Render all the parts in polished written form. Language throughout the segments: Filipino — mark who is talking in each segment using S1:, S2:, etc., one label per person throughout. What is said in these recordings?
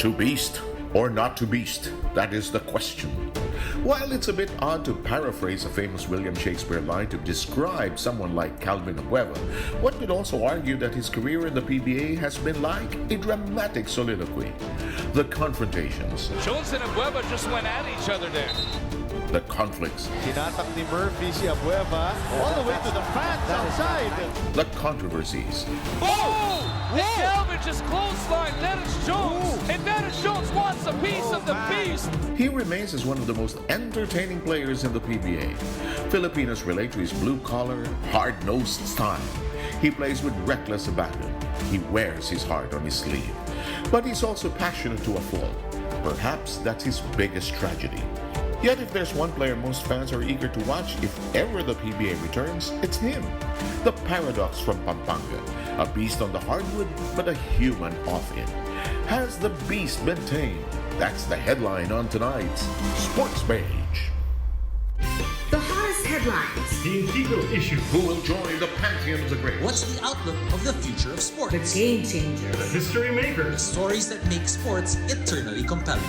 S1: To beast or not to beast? That is the question. While it's a bit odd to paraphrase a famous William Shakespeare line to describe someone like Calvin Abueva, one could also argue that his career in the PBA has been like a dramatic soliloquy. The confrontations,
S2: Jones and Abueva just went at each other there.
S1: the conflicts,
S3: Tinatak ni Murphy si Abueva all the way to the fans outside.
S1: the controversies,
S2: Oh! And Calvin just clotheslined Dennis Jones. And Dennis Jones wants a piece of the beast.
S1: he remains as one of the most entertaining players in the PBA. Filipinos relate to his blue-collar, hard-nosed style. He plays with reckless abandon. He wears his heart on his sleeve. But he's also passionate to a fault. Perhaps that's his biggest tragedy. Yet if there's one player most fans are eager to watch if ever the PBA returns, it's him. The paradox from Pampanga, a beast on the hardwood but a human off it. Has the beast been tamed? That's the headline on tonight's Sports Page.
S4: The hottest headlines.
S5: The Integral issue.
S1: Who will join the pantheon of the great?
S6: What's the outlook of the future of sports?
S4: The game changers.
S5: The history makers.
S6: Stories that make sports eternally compelling.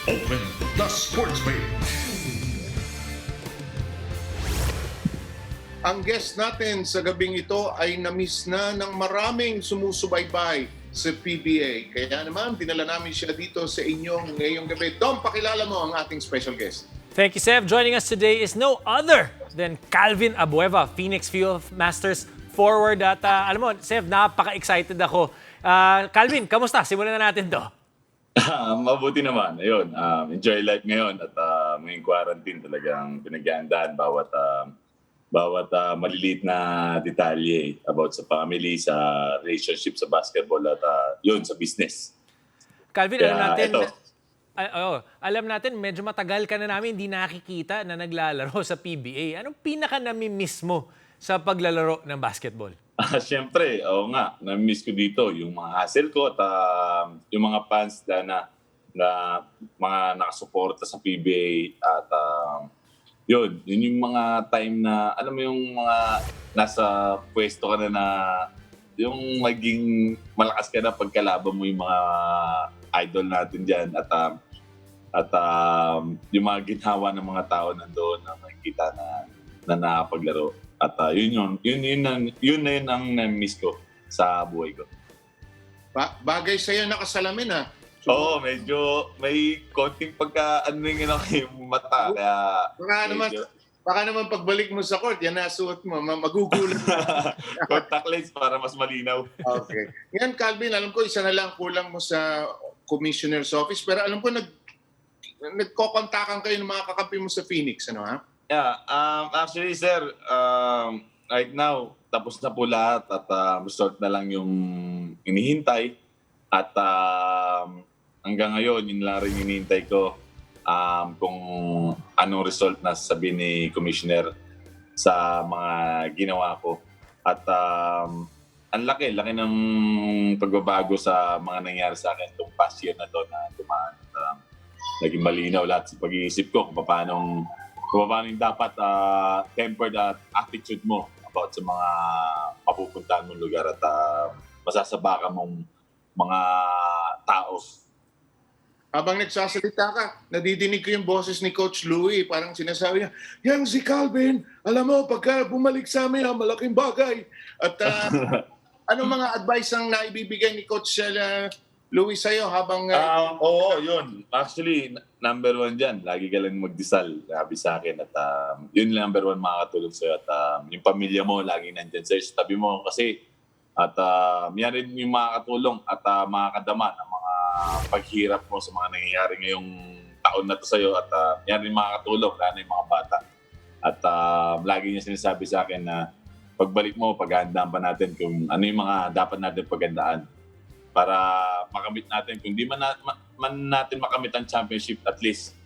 S1: Open the Sports Page.
S7: Ang guest natin sa gabing ito ay na-miss na ng maraming sumusubaybay sa PBA. Kaya naman, dinala namin siya dito sa inyong ngayong gabi. Dom, pakilala mo ang ating special guest.
S8: Thank you, Sev. Joining us today is no other than Calvin Abueva, Phoenix Field Masters forward. At alam mo, Sev, napaka-excited ako. Calvin, kamusta? Simulan na natin to.
S9: Mabuti naman. Ayun, enjoy life ngayon at ngayong quarantine talagang pinaghahandaan bawat maliliit na detalye about sa family, sa relationship sa basketball at yun sa business.
S8: Calvin,
S9: Kaya,
S8: alam natin,
S9: eto.
S8: alam natin medyo matagal ka na namin hindi nakikita na naglalaro sa PBA. Anong pinaka nami-miss mo sa paglalaro ng basketball?
S9: Siyempre, oo nga, na-miss ko dito yung mga hassle ko at yung mga fans na mga nakasuporta sa PBA at yun yung mga time na, alam mo yung mga nasa pwesto ka na yung maging malakas ka na pagkalaban mo yung mga idol natin dyan at yung mga ginhawa ng mga tao nandoon na makikita na nakapaglaro. At yun na yun ang na-miss ko sa buhay ko.
S7: Bagay sa'yo nakasalamin ha.
S9: Oo, medyo may konting pagka-ano yung mata. Kaya
S7: Baka naman pagbalik mo sa court, yan nasuot mo, magugulat.
S9: contact lens para mas malinaw.
S7: Okay. Ngayon, Calvin, alam ko isa na lang kulang mo sa commissioner's office, pero alam ko nagkokontakan kayo ng mga kakampi mo sa Phoenix, ano ha?
S9: Yeah, actually sir, right now tapos na po lahat at result na lang yung inihintay at hanggang ngayon yun lang rin inihintay ko kung anong result na sabihin ni Commissioner sa mga ginawa ko at ang laki ng pagbabago sa mga nangyari sa akin itong past year na to na dumaan at naging malinaw lahat sa pag-iisip ko kung paano yung dapat tempered attitude mo about sa mga mapupuntahan mong lugar at masasabakan mong mga tao.
S7: Habang nagsasalita ka, nadidinig ko yung boses ni Coach Louie. Parang sinasabi niya, yan si Calvin, alam mo, pagka bumalik sa amin, malaking bagay. At anong mga advice ang naibibigay ni Coach Louie sa'yo habang...
S9: Oo, yun. Actually, number one dyan, lagi ka lang magdasal, sabi sa akin. At yun number one makakatulog sa'yo. At yung pamilya mo, lagi nandyan sa'yo sa tabi mo. Kasi, at yan rin yung makakatulong at makakadama ng mga paghirap mo sa mga nangyayari ngayong taon na to sa'yo. At yan rin makakatulong, lalo yung mga bata. At lagi niya sinasabi sa akin na pagbalik mo, paghahandaan pa natin kung ano yung mga dapat natin paghandaan para makamit natin. Kung di man natin makamit ang championship, at least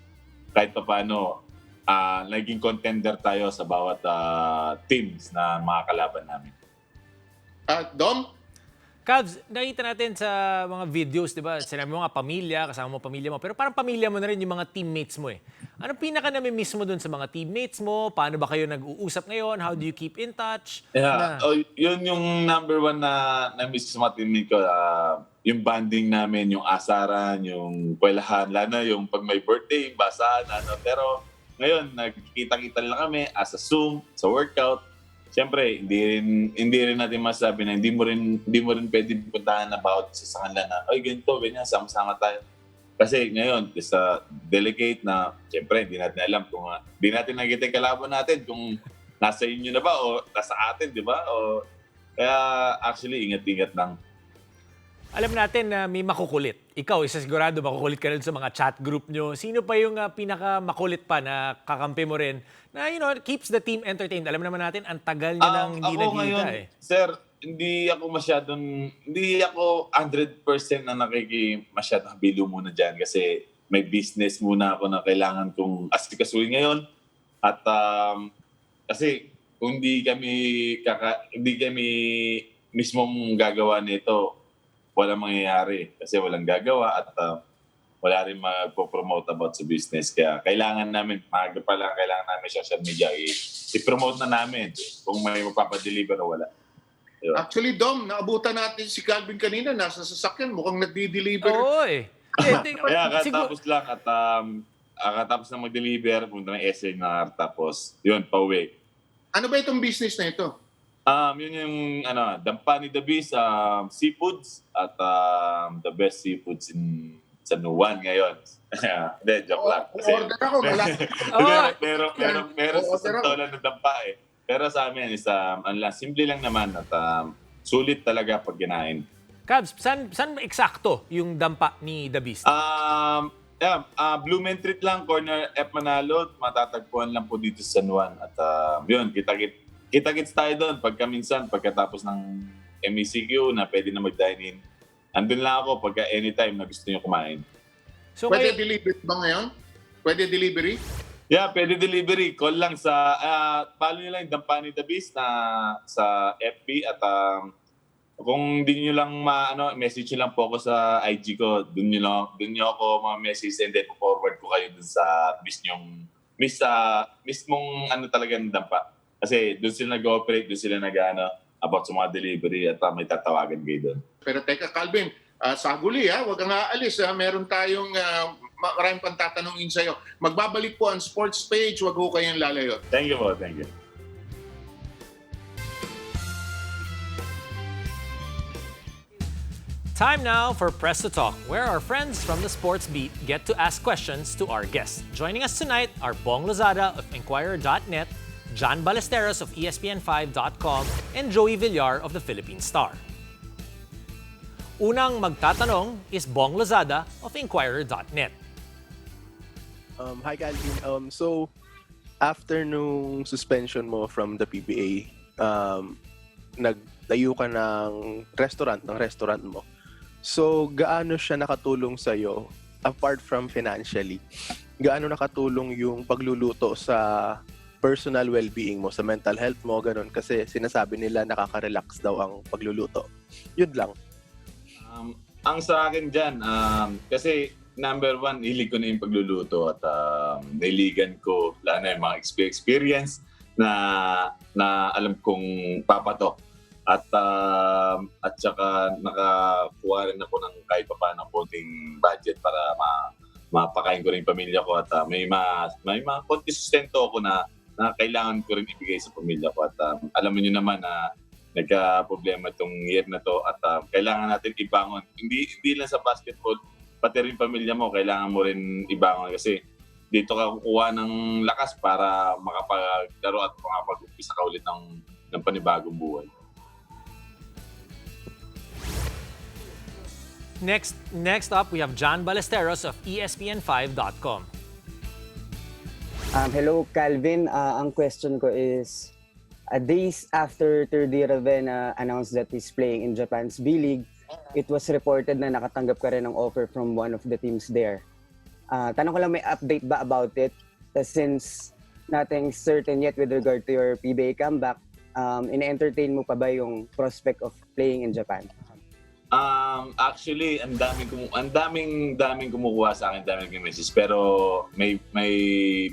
S9: kahit pa paano, naging contender tayo sa bawat teams na mga kalaban namin.
S7: Dom?
S8: Cavs, nakita natin sa mga videos, di ba? Sinabi mo nga pamilya, kasama mo pamilya mo. Pero parang pamilya mo na rin yung mga teammates mo eh. Ano pinaka nami-miss mo dun sa mga teammates mo? Paano ba kayo nag-uusap ngayon? How do you keep in touch?
S9: Yeah, yun yung number one na na-miss sa mga teammate ko. Yung bonding namin, yung asaran, yung kwelahan, lalo na yung pag may birthday, basahan, ano. Pero ngayon, nagkikita-kita lang kami as a Zoom, sa workout. Siyempre, hindi rin natin masabi na hindi mo rin pwede puntahan about sa kanila na, oy, ganito, ganyan, sama-sama tayo. Kasi ngayon, is delicate na, siyempre, hindi natin alam kung, hindi natin nakikita yung kalaban natin kung nasa inyo na ba o nasa atin, di ba? Kaya, actually, ingat-ingat lang.
S8: Alam natin na may makukulit. Ikaw, isa sigurado makukulit ka rin sa mga chat group nyo. Sino pa yung pinaka-makulit pa na kakampi mo rin na, keeps the team entertained? Alam naman natin, ang tagal nyo nang hindi nagkita
S9: ngayon,
S8: eh.
S9: Sir, hindi ako 100% na masyadong bilo muna dyan kasi may business muna ako na kailangan kong asikasuhin ngayon. At kasi kung hindi kami mismong gagawa nito, walang mangyayari kasi walang gagawa at wala rin magpo-promote about sa business. Kaya kailangan namin, maaga pa lang, kailangan namin social media i-promote na namin kung may magpapadeliver o wala. Diba?
S7: Actually, Dom, naabutan natin si Calvin kanina, nasa sasakyan, mukhang nagdi-deliver.
S8: Oo eh.
S9: Kaya katapos lang at katapos na mag-deliver, punta ng essay na tapos yun, pauwi.
S7: Ano ba itong business na ito?
S9: Yun yung dampa ni The Beast, seafoods at the best seafoods in San Juan ngayon. Hindi, joke lang. Kasi,
S7: Order ako,
S9: meron sa Santolan ng dampa eh. Pero sa amin is simple lang naman at sulit talaga pag ginain.
S8: Cavs, saan eksakto yung dampa ni The Beast?
S9: Blumentritt lang, corner F Manalo, matatagpuan lang po dito sa San Juan. At yun, kita-kits tayo doon pagkatapos ng MECQ na pwede na mag-dine in. Andun lang ako pagka anytime na gusto nyo kumain.
S8: So,
S7: pwede delivery ba ngayon? Pwede delivery?
S9: Yeah, pwede delivery. Call lang sa, follow nyo lang yung Dampa ni The Beast na sa FB at kung hindi nyo lang message nyo lang po ako sa IG ko, dun nyo ako message and then forward ko kayo dun sa mismong talaga ng Dampa. Kasi doon sila nag-ooperate, doon sila about sa mga delivery at may tatawagan kayo doon. Pero
S7: teka, Calvin, saguli huwag kang aalis. Meron tayong maraming pang tatanungin sa'yo. Magbabalik po ang sports page, huwag ho kayong lalayo.
S9: Thank you po, thank you.
S8: Time now for Press to Talk, where our friends from the sports beat get to ask questions to our guests. Joining us tonight are Bong Lozada of Inquirer.net, John Ballesteros of ESPN5.com, and Joey Villar of the Philippine Star. Unang magtatanong is Bong Lozada of Inquirer.net.
S10: Hi, Calvin. So, after nung suspension mo from the PBA, nagtayo ka ng restaurant mo. So, gaano siya nakatulong sa'yo, apart from financially, gaano nakatulong yung pagluluto sa personal well-being mo, sa mental health mo, ganun? Kasi sinasabi nila nakaka-relax daw ang pagluluto. Yun lang.
S9: Ang sa akin dyan, kasi number one, hilig ko na yung pagluluto at nailigan ko lalo na yung mga experience na alam kong papatok. At saka nakakuha rin ako ng kahit pa paano konting budget para mapakain ko rin yung pamilya ko at may mga konti sustento ako na kailangan ko rin ibigay sa pamilya ko. At alam niyo naman na nagka-problema itong year na to at kailangan natin ibangon. Hindi lang sa basketball, pati rin pamilya mo, kailangan mo rin ibangon kasi dito ka kukuha ng lakas para makapaglaro at makapag-umpisa ka ulit ng panibagong buhay.
S8: Next up, we have John Ballesteros of ESPN5.com.
S11: Hello, Calvin. Ang question ko is, days after Terdi Ravena announced that he's playing in Japan's B-League, it was reported na nakatanggap ka rin ng offer from one of the teams there. Tanong ko lang, may update ba about it? Since nothing certain yet with regard to your PBA comeback, ina-entertain mo pa ba yung prospect of playing in Japan?
S9: Actually, ang daming kumukuha sa akin, daming messages. Pero may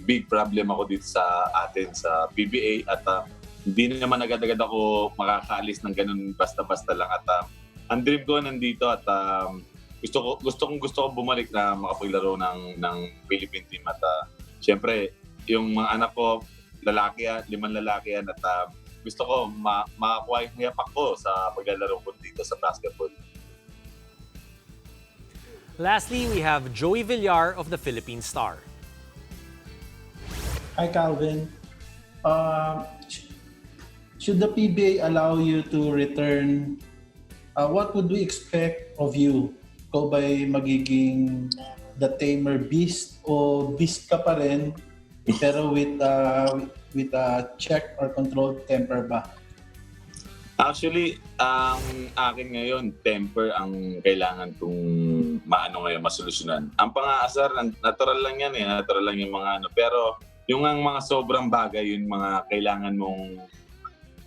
S9: big problem ako dito sa atin sa PBA at hindi naman agad-agad ako makakaalis ng ganun basta-basta lang at ang dream ko nandito at gusto kong bumalik na makapaglaro ng Philippine team at syempre yung mga anak ko lalaki yan, 5 lalaki yan at gusto ko makakuha yung yapak ko sa paglalaro ko dito sa basketball.
S8: Lastly, we have Joey Villar of the Philippine Star.
S12: Hi, Calvin. Should the PBA allow you to return, what would we expect of you? Ikaw ba'y magiging the tamer beast o beast ka pa rin pero with a check or controlled temper ba?
S9: Actually, ang akin ngayon, temper ang kailangan kong masolusyonan. Ang pang-aasar, natural lang yan natural lang yung mga pero yung mga sobrang bagay, yung mga kailangan mong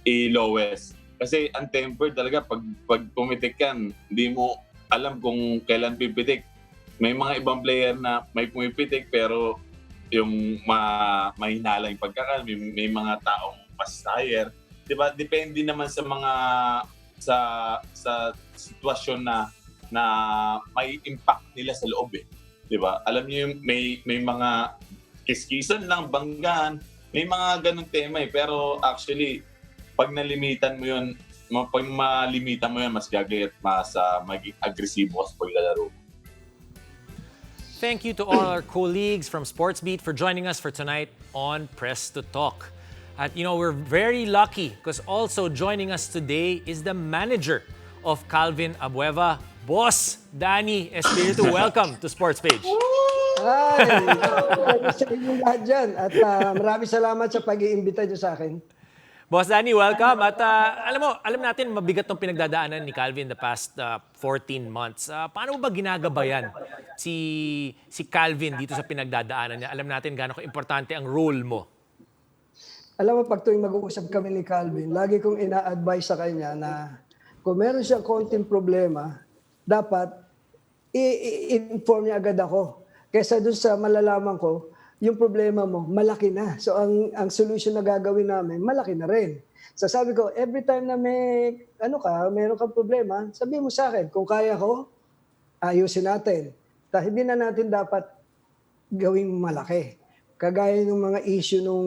S9: i-lowest. Kasi ang temper talaga, pag pumitik yan, hindi mo alam kung kailan pipitik. May mga ibang player na may pumipitik pero yung mahina lang yung pagkakal, may mga taong mas higher. Diba? Depende naman sa mga sa sitwasyon na may impact nila sa loob Diba? Alam niyo yung may mga kiskisan lang, banggaan, may mga ganung tema pero actually pag nalimitan mo yun, pag malimitan mo yun, mas gagawin at mas maging agresibo sa paglalaro.
S8: Thank you to all our colleagues from Sportsbeat for joining us for tonight on Press to Talk. At we're very lucky because also joining us today is the manager of Calvin Abueva, Boss Danny Espiritu. Welcome to Sports Page.
S13: Hi! Sa inyong lahat dyan. At maraming salamat sa pag-iimbita nyo sa akin.
S8: Boss Danny, welcome. At alam natin mabigat tong pinagdadaanan ni Calvin the past 14 months. Paano mo ba ginagabayan si Calvin dito sa pinagdadaanan niya? Alam natin gaano importante ang role mo.
S13: Alam mo, pag tuwing mag-uusap kami ni Calvin, lagi kong ina-advise sa kanya na kung meron siyang konting problema, dapat i-inform niya agad ako. Kesa doon sa malalaman ko, yung problema mo, malaki na. So ang solution na gagawin namin, malaki na rin. So sabi ko, every time na meron kang problema, sabihin mo sa akin, kung kaya ko, ayusin natin. Hindi na natin dapat gawing malaki. Kagaya ng mga issue nung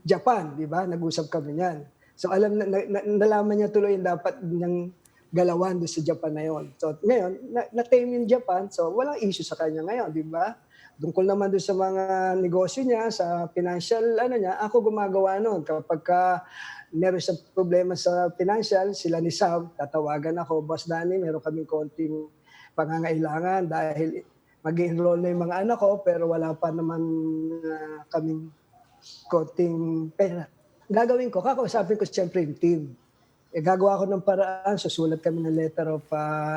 S13: Japan, di ba? Nag-usap kami niyan. So nalaman niya tuloy yung dapat niyang galawan doon sa Japan na yon. So ngayon, na-tame yung Japan, so walang issue sa kanya ngayon, di ba? Tungkol naman doon sa mga negosyo niya, sa financial niya, ako gumagawa noon. Kapag meron siyang problema sa financial, sila ni Sam, tatawagan ako, Boss Danny, meron kaming konting pangangailangan dahil mag-enroll na yung mga anak ko, pero wala pa naman kaming konting pera. Gagawin ko, kakausapin ko siyempre yung team. Gagawa ko ng paraan, susulat kami ng letter of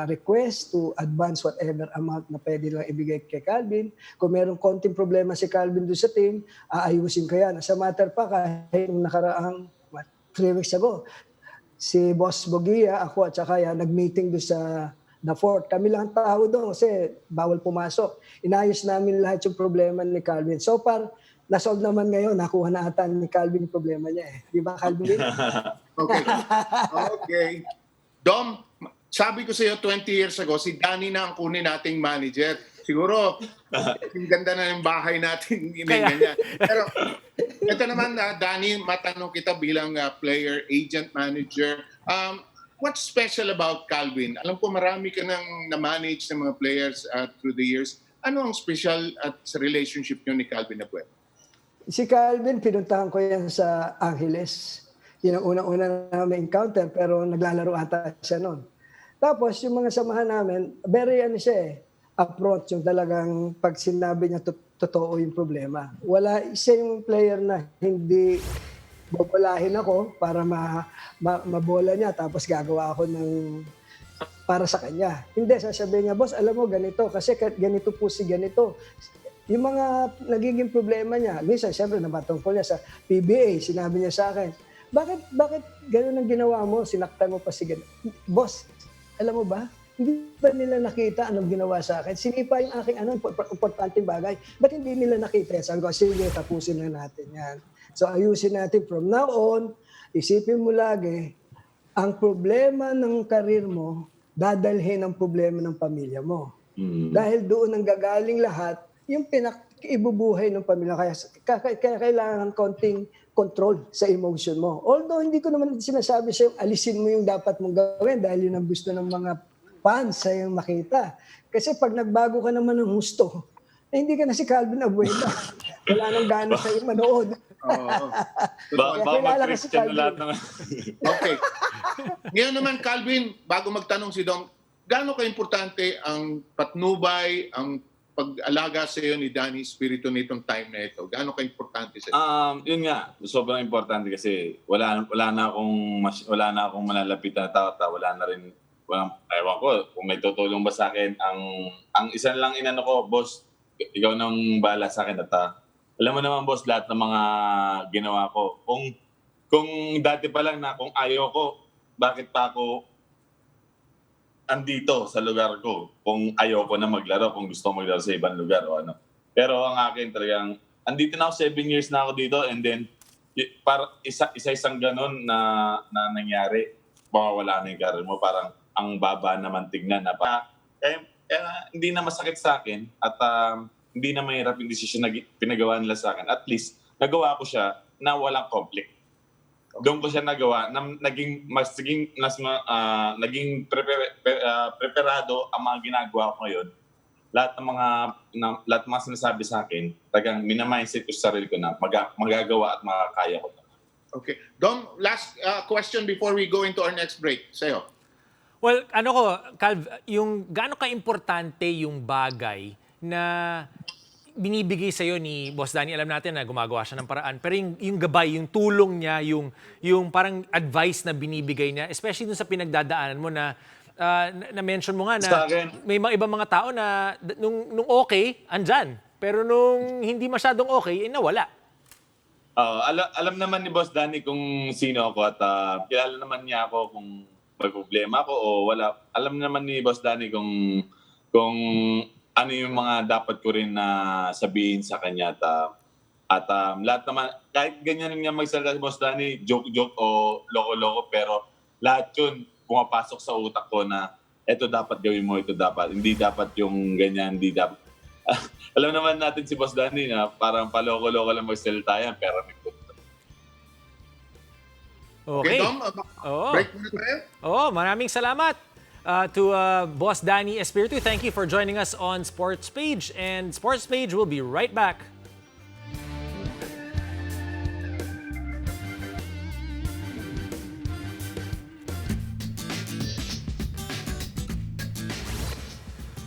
S13: request to advance whatever amount na pwede lang ibigay kay Calvin. Kung merong konting problema si Calvin doon sa team, aayusin ko yan. As a matter pa, kahit nung nakaraang 3 weeks ago, si Boss Bogia, ako at saka yan, nag-meeting doon sa The Fort. Kami lang tao doon kasi bawal pumasok. Inayos namin lahat yung problema ni Calvin. So far, nasolve naman ngayon. Nakuha na ata ni Calvin yung problema niya Di ba, Calvin?
S7: Okay. Dom, sabi ko sa iyo 20 years ago, si Danny na ang kunin nating manager. Siguro, yung ganda na ng bahay natin. Ganyan. Pero ito naman, Danny, matanong kita bilang player, agent, manager. What's special about Calvin? Alam ko marami ka nang na-manage ng mga players through the years. Ano ang special at sa relationship nyo ni Calvin Abueva?
S13: Si Calvin, pinuntahan ko yan sa Angeles. Yun ang unang-una namin encounter, pero naglalaro ata siya noon. Tapos, yung mga samahan namin, very upfront, yung talagang pag sinabi niya, totoo yung problema. Wala siya yung player na hindi babalahin ako para mabola niya, tapos gagawa ako ng para sa kanya. Hindi, sasabihin niya, boss, alam mo, ganito, kasi ganito po si ganito. Yung mga nagiging problema niya, minsan, siyempre, nabatungkol niya sa PBA, sinabi niya sa akin, bakit gano'n ang ginawa mo? Sinaktan mo pa si ganito. Boss, alam mo ba? Hindi ba nila nakita anong ginawa sa akin? Sinipa yung aking importanteng bagay. Ba't hindi nila nakita? Sabi ko, sige, tapusin na natin yan. So ayusin natin from now on, isipin mo lagi, ang problema ng karir mo, dadalhin ang problema ng pamilya mo. Dahil doon ang gagaling lahat, yung ibubuhay ng pamilya. Kaya kailangan konting control sa emotion mo. Although hindi ko naman sinasabi sa'yo, alisin mo yung dapat mong gawin dahil yun ang gusto ng mga fans sa'yo makita. Kasi pag nagbago ka naman ng gusto, hindi ka na si Calvin Abueva. Wala nang gana sa'yo manood.
S9: Kilala ka si Calvin.
S7: Okay. Ngayon naman, Calvin, bago magtanong si Dom, gaano ka-importante ang patnubay, ang pag-alaga sa iyo ni Danny Espiritu nitong time na ito? Gaano ka-importante sa iyo?
S9: Yun nga, sobrang importante kasi wala na akong malalapit na tao, ewan ko kung may tutulong ba sa akin. Ang isa lang inano ko, boss, ikaw nang bahala sa akin at alam mo naman, boss, lahat ng mga ginawa ko. Kung dati pa lang na kung ayaw ko, bakit pa ako andito sa lugar ko? Kung ayaw ko na maglaro, kung gusto ko maglaro sa ibang lugar o ano. Pero ang akin talagang, andito na ako, 7 years na ako dito, and then para isa-isang ganun na nangyari, mawawala na yung career mo. Parang ang baba naman tignan na hindi na masakit sa akin at hindi na mahirap yung desisyon na pinagawa nila sa akin. At least, nagawa ko siya na walang conflict. Doon ko siya nagawa na naging preparado ang mga ginagawa ko ngayon. Lahat ng mga sinasabi sa akin, talagang minamindset ko sa sarili ko na magagawa at makakaya ko.
S7: Okay. Dom, last question before we go into our next break. Sa'yo.
S8: Well, Calv, yung gaano ka-importante yung bagay na binibigay sa'yo ni Boss Danny, alam natin na gumagawa siya ng paraan, pero yung gabay, yung tulong niya, yung parang advice na binibigay niya, especially dun sa pinagdadaanan mo na na-mention mo nga na may mga ibang mga tao na nung okay, andyan. Pero nung hindi masyadong okay, nawala.
S9: Alam naman ni Boss Danny kung sino ako at kilala naman niya ako kung may problema ako o wala. Alam naman ni Boss Danny kung ano yung mga dapat ko rin na sabihin sa kanya. At lahat naman, kahit ganyan niya magsalita si Boss Danny, joke-joke o loko-loko, pero lahat yun pumapasok sa utak ko na ito dapat gawin mo, ito dapat. Hindi dapat yung ganyan, hindi dapat. Alam naman natin si Boss Danny na parang paloko-loko lang magsalita yan, pero may punto.
S8: Okay.
S7: Dom, break muna tayo.
S8: Maraming salamat to Boss Danny Espiritu. Thank you for joining us on Sports Page. And Sports Page will be right back.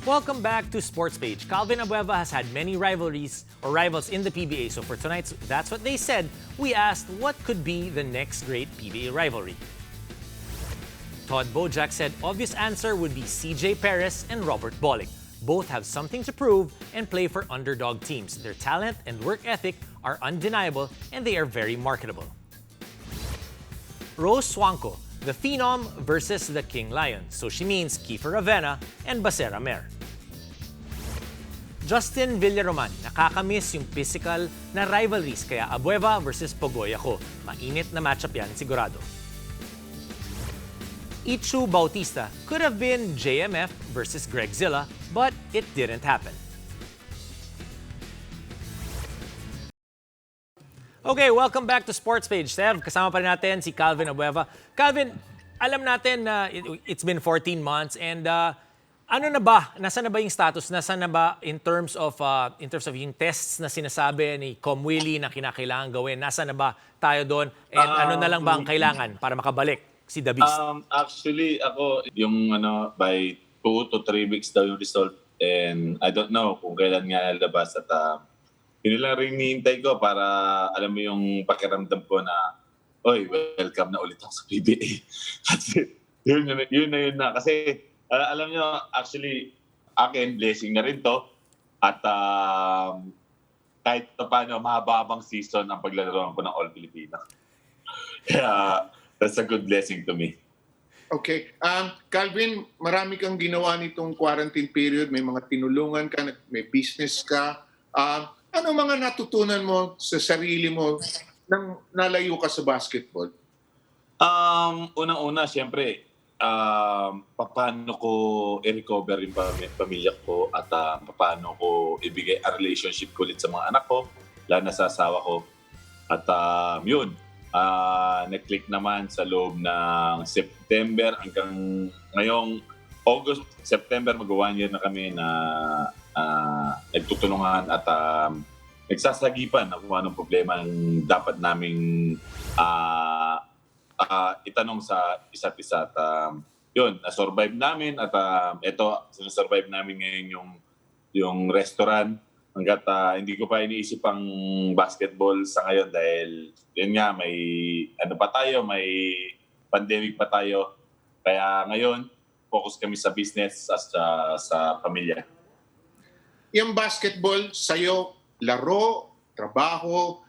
S8: Welcome back to Sports Page. Calvin Abueva has had many rivals in the PBA. So for tonight's That's What They Said, we asked what could be the next great PBA rivalry. Todd Bojack said obvious answer would be CJ Perez and Robert Bolling. Both have something to prove and play for underdog teams. Their talent and work ethic are undeniable and they are very marketable. Rose Swanko, the Phenom versus the King Lion. So she means Kiefer Ravena and Basera Mer. Justin Villaroman, nakakamiss yung physical na rivalries kaya Abueva versus Pogoy ako. Mainit na matchup yan sigurado. Ichu Bautista could have been JMF versus Greg Zilla, but it didn't happen. Okay, welcome back to Sports Page. Sev, kasama pa rin natin si Calvin Abueva. Calvin, alam natin na it's been 14 months and ano na ba? Nasaan na ba yung status? Nasaan na ba in terms of yung tests na sinasabi ni Com Willie na kinakailangan gawin? Nasaan na ba tayo doon? And ano na lang ba ang kailangan para makabalik si The Beast?
S9: Actually, ako yung by 2 to 3 weeks daw yung result and I don't know kung kailan nga lalabas at yun lang rin hinihintay ko para alam mo yung pakiramdam ko na welcome na ulit ako sa PBA. Kasi yun na. Kasi alam nyo, actually, akin, blessing na rin to. At kahit paano, mahababang season ang paglalaroan ko ng All Filipino. Kaya, that's a good blessing to me.
S7: Okay. Calvin, marami kang ginawa nitong quarantine period. May mga tinulungan ka, may business ka. Ano mga natutunan mo sa sarili mo nang nalayo ka sa basketball?
S9: Unang-una, siyempre, paano ko i-recover yung pamilya ko at paano ko ibigay a relationship ko ulit sa mga anak ko, lalo na sa asawa ko. At yun, nag-click naman sa loob ng September hanggang ngayong August, September, mag-1 year na kami na nagtutulungan at nagsasagipan na kung anong problema ang dapat naming itanong sa isa't isa. At yun, na-survive namin at ito, sinasurvive namin ngayon yung restaurant hanggat hindi ko pa iniisip ang basketball sa ngayon dahil yun nga, may may pandemic pa tayo. Kaya ngayon, focus kami sa business at sa pamilya.
S7: Yung basketball, sa'yo, laro, trabaho,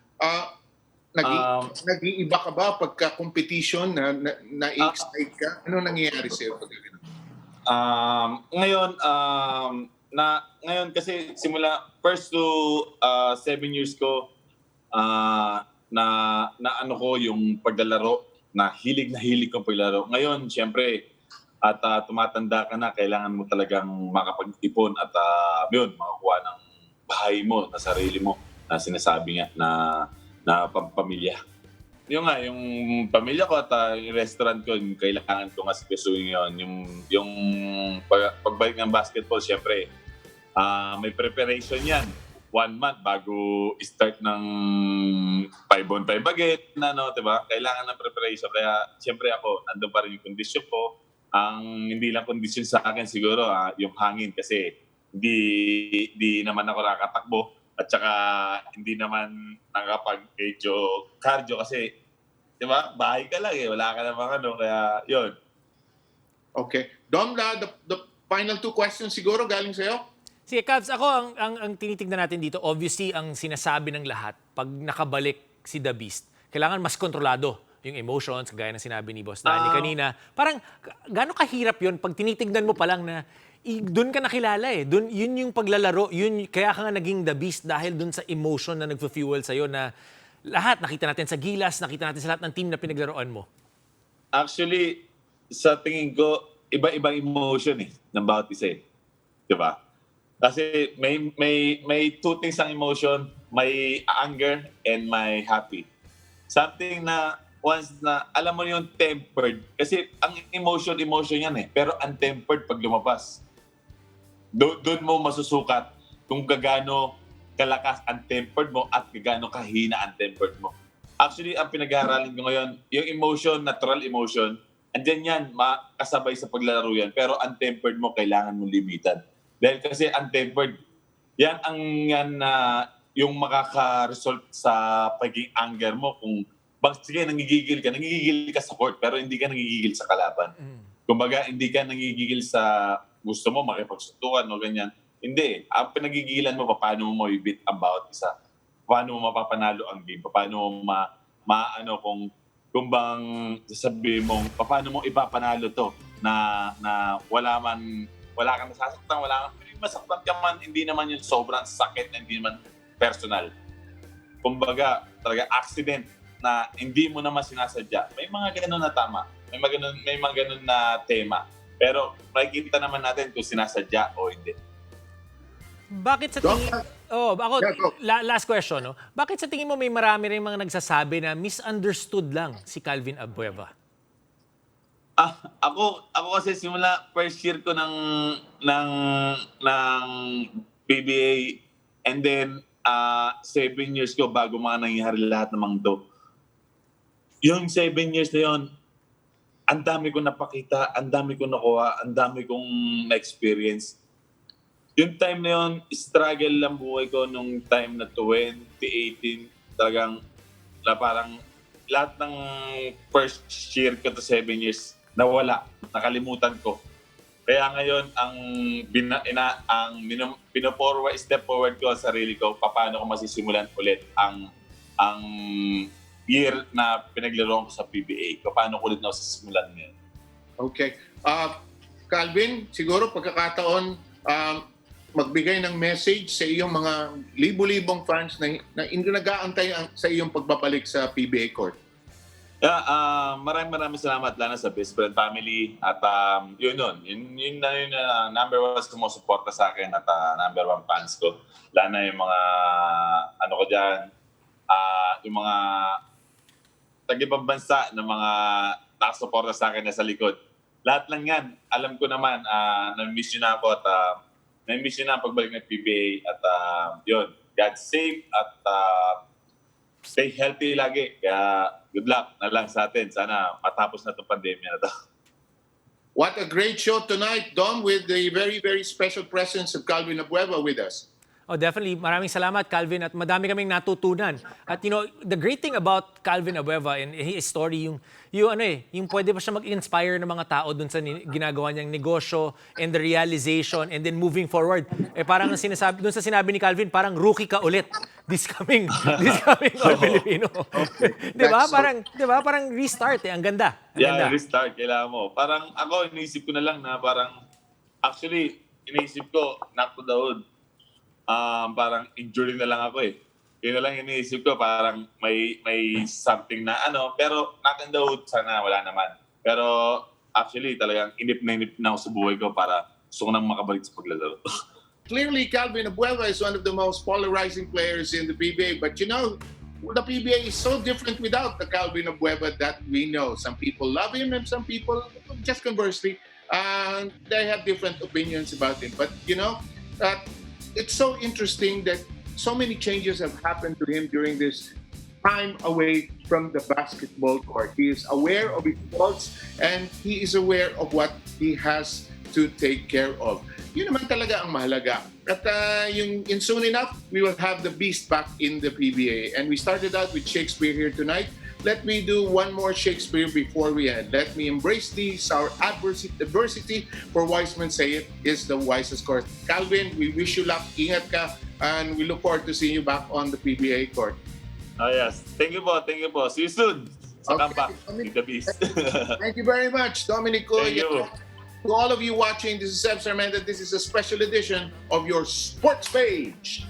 S7: nag-iiba ka ba pagka competition na-excite ka? Ano nangyayari sa'yo pag gano'n?
S9: Ngayon kasi simula first to 7 years ko na ano ko yung paglalaro, na hilig ko paglaro. Ngayon, siyempre, at tumatanda ka na, kailangan mo talagang makapag-ipon at yun, makakuha ng bahay mo, na sarili mo, na sinasabi nga na pampamilya. Yung pamilya ko at yung restaurant ko, yung kailangan ko nga sikasuhin yun. Yung pagbalik ng basketball, siyempre, may preparation yan. 1 month bago start ng 5-on-5 baget na, no, diba? Kailangan ng preparation. Kaya, siyempre ako, nandun pa rin yung kondisyon ko. Ang hindi lang kondisyon sa akin siguro, yung hangin kasi hindi naman ako nakatakbo at saka hindi naman nakapag-cardio kasi, di ba, bahay ka lang wala ka namang kaya yun.
S7: Okay. Dom, the final 2 questions siguro galing sa'yo?
S8: Sige, Cavs, ako ang tinitignan natin dito, obviously, ang sinasabi ng lahat, pag nakabalik si The Beast, kailangan mas kontrolado yung emotions, gaya ng sinabi ni Boss Danny kanina. Parang, gaano kahirap yun pag tinitignan mo pa lang na doon ka nakilala Doon, yun yung paglalaro, kaya ka nga naging The Beast dahil doon sa emotion na nagfu-fuel sa'yo na lahat, nakita natin sa Gilas, nakita natin sa lahat ng team na pinaglaruan mo.
S9: Actually, sa tingin ko, iba-ibang emotion ng bawat isa Diba? Kasi may 2 things ang emotion, may anger and may happy. Something na once na alam mo yung tempered, kasi ang emotion yan pero untempered pag lumabas. Doon mo masusukat kung gaano kalakas ang tempered mo at gaano kahina ang tempered mo. Actually, ang pinag-aaralan ko ngayon, yung emotion, natural emotion, andyan yan, makasabay sa paglalaro yan, pero untempered mo, kailangan mong limitan. Dahil kasi untempered, yan na yung makaka-result sa pagiging anger mo. Kung sige, nangigigil ka sa court, pero hindi ka nangigigil sa kalaban. Kumbaga, hindi ka nangigigil sa gusto mo, makipagsuntukan o ganyan. Hindi. Ang pinagigilan mo, paano mo i-beat ang bawat isa. Paano mo mapapanalo ang game. Paano mo kung bang sasabihin mo, paano mo ipapanalo to na wala kang nasasaktan, masaktan ka man, hindi naman yung sobrang sakit, hindi naman personal. Kumbaga, talaga accident na hindi mo naman sinasadya. May mga ganun na tama. May mga ganun na tema. Pero makikita naman natin kung sinasadya o hindi.
S8: Bakit sa tingin... last question, no? Bakit sa tingin mo may marami rin mga nagsasabi na misunderstood lang si Calvin Abueva?
S9: Ako kasi simula first year ko ng PBA and then 7 years ko bago mga nangyari lahat ng mga to. Yung 7 years na yun, ang dami kong napakita, ang dami kong nakuha, ang dami kong na-experience. Yung time na yun, struggle lang buhay ko nung time na 2018. Talagang parang lahat ng first year ko to 7 years, nawala, nakalimutan ko. Kaya ngayon, ang step forward ko sa sarili ko, paano ko masisimulan ulit ang year na pinaglaro ko sa PBA. Paano ko ulit na masisimulan ngayon.
S7: Okay. Calvin, siguro pagkakataon magbigay ng message sa iyong mga libo-libong fans na nag-aantay sa iyong pagbabalik sa PBA court.
S9: Yeah, maraming salamat lalo sa best friend family at yun number one sumusuporta sa akin at number one fans ko. Lalo na yung mga ano ko diyan, yung mga tag-ibang bansa na mga nakasuporta sa akin na sa likod. Lahat lang yan. Alam ko naman na-miss yun na ako at na-miss yun na ang pagbalik ng PBA at yun, God safe at stay healthy lagi. Kaya good luck na lang sa atin. Sana matapos na itong pandemya na to.
S7: What a great show tonight, Dom, with the very, very special presence of Calvin Abueva with us.
S8: Oh, definitely. Maraming salamat, Calvin, at madami kaming natutunan. At the great thing about Calvin Abueva and his story, yung pwede pa siya mag-inspire ng mga tao dun sa ginagawa niyang negosyo and the realization and then moving forward. Parang dun sa sinabi ni Calvin, parang rookie ka ulit this coming All Filipino. Diba? Parang restart Ang ganda.
S9: Yeah, restart. Kailangan mo. Parang ako, iniisip ko na lang na parang, actually, iniisip ko, knock to the wood. Parang injury na lang ako eh. Yun na lang iniisip ko, parang may something na pero knock on the wood, sana wala naman. Pero actually talagang inip na ako sa buhay ko para gusto ko nang makabalik sa paglalaro.
S7: Clearly, Calvin Abueva is one of the most polarizing players in the PBA, but the PBA is so different without the Calvin Abueva that we know. Some people love him and some people, just conversely, they have different opinions about him. But it's so interesting that so many changes have happened to him during this time away from the basketball court. He is aware of his faults and he is aware of what he has to take care of. Yun naman talaga ang mahalaga. At in soon enough, we will have the beast back in the PBA. And we started out with Shakespeare here tonight. Let me do one more Shakespeare before we end. Let me embrace these, our adversity, for wise men say it is the wisest course. Calvin, we wish you luck. Ingat ka. And we look forward to seeing you back on the PBA court.
S9: Oh yes. Thank you po. See you soon. Sa Kampa, with the beast.
S7: Thank you very much, Dominic.
S9: Thank you.
S7: To all of you watching, this is Seb Sarmenta. This is a special edition of your Sports Page.